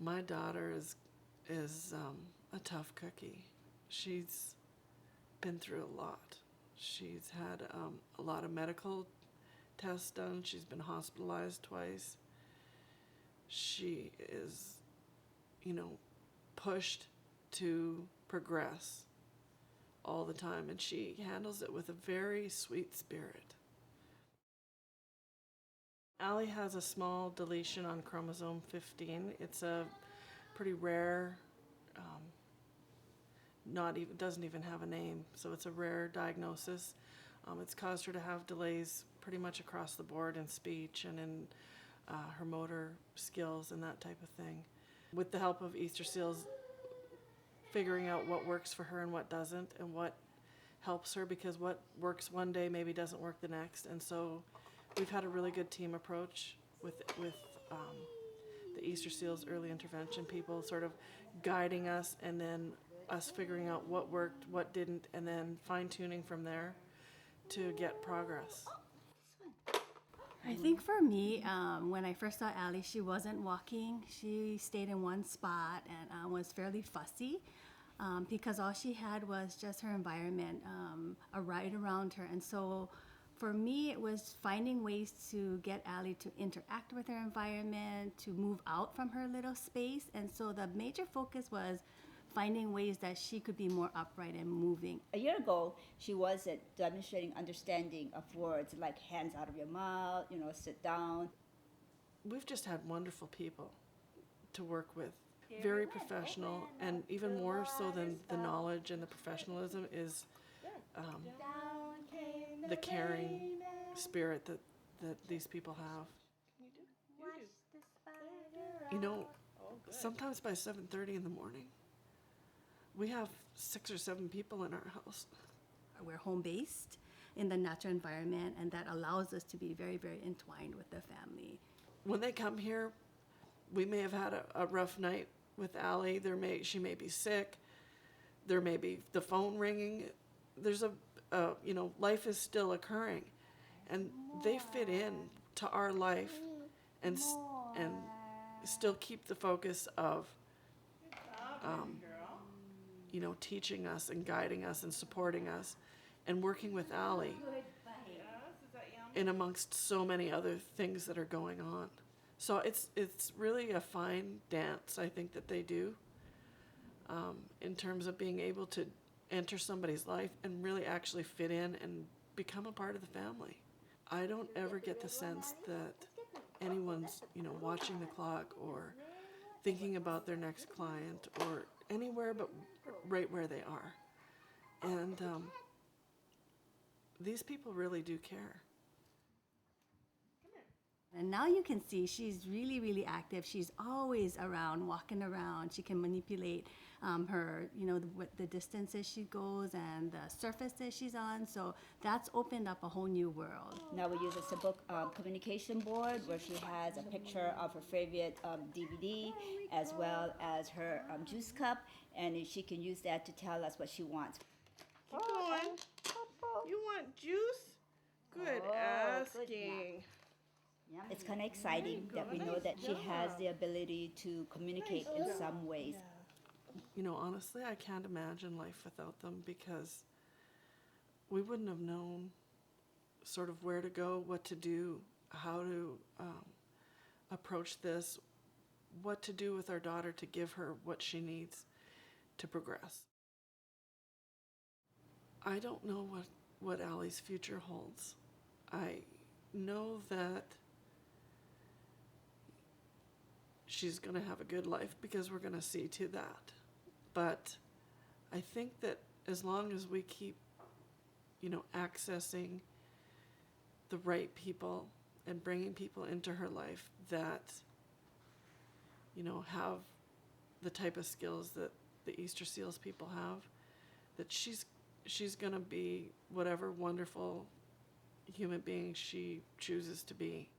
My daughter is a tough cookie. She's been through a lot. She's had a lot of medical tests done. She's been hospitalized twice. She is, pushed to progress all the time, and she handles it with a very sweet spirit. Allie has a small deletion on chromosome 15. It's a pretty rare, doesn't even have a name, so it's a rare diagnosis. It's caused her to have delays pretty much across the board in speech and in her motor skills and that type of thing. With the help of Easter Seals, figuring out what works for her and what doesn't, and what helps her, because what works one day maybe doesn't work the next. And so we've had a really good team approach with the Easter Seals early intervention people sort of guiding us, and then us figuring out what worked, what didn't, and then fine-tuning from there to get progress. I think for me, when I first saw Allie, she wasn't walking. She stayed in one spot and was fairly fussy because all she had was just her environment right around her. And so for me, it was finding ways to get Allie to interact with her environment, to move out from her little space. And so the major focus was finding ways that she could be more upright and moving. A year ago, she wasn't demonstrating understanding of words like hands out of your mouth, sit down. We've just had wonderful people to work with. Very professional, and even more so than the knowledge and the professionalism is the caring spirit that these people have. Sometimes by 7:30 in the morning, we have 6 or 7 people in our house. We're home-based in the natural environment, and that allows us to be very, very entwined with the family. When they come here, we may have had a rough night with Allie. She may be sick. There may be the phone ringing. There's life is still occurring, and they fit in to our life and still keep the focus of teaching us and guiding us and supporting us and working with Allie in amongst so many other things that are going on. So it's really a fine dance, I think, that they do in terms of being able to enter somebody's life and really actually fit in and become a part of the family. I don't ever get the sense that anyone's, watching the clock or thinking about their next client or anywhere but right where they are. And these people really do care. And now you can see she's really, really active. She's always around, walking around. She can manipulate her, the distances she goes and the surfaces she's on. So that's opened up a whole new world. Now we use a simple communication board where she has a picture of her favorite DVD as well as her juice cup, and she can use that to tell us what she wants. Keep going. You want juice? Good asking. It's kind of exciting that we know that she has the ability to communicate in some ways. Honestly, I can't imagine life without them, because we wouldn't have known sort of where to go, what to do, how to approach this, what to do with our daughter to give her what she needs to progress. I don't know what Allie's future holds. I know that she's going to have a good life, because we're going to see to that. But I think that as long as we keep, accessing the right people and bringing people into her life that, have the type of skills that the Easter Seals people have, that she's going to be whatever wonderful human being she chooses to be.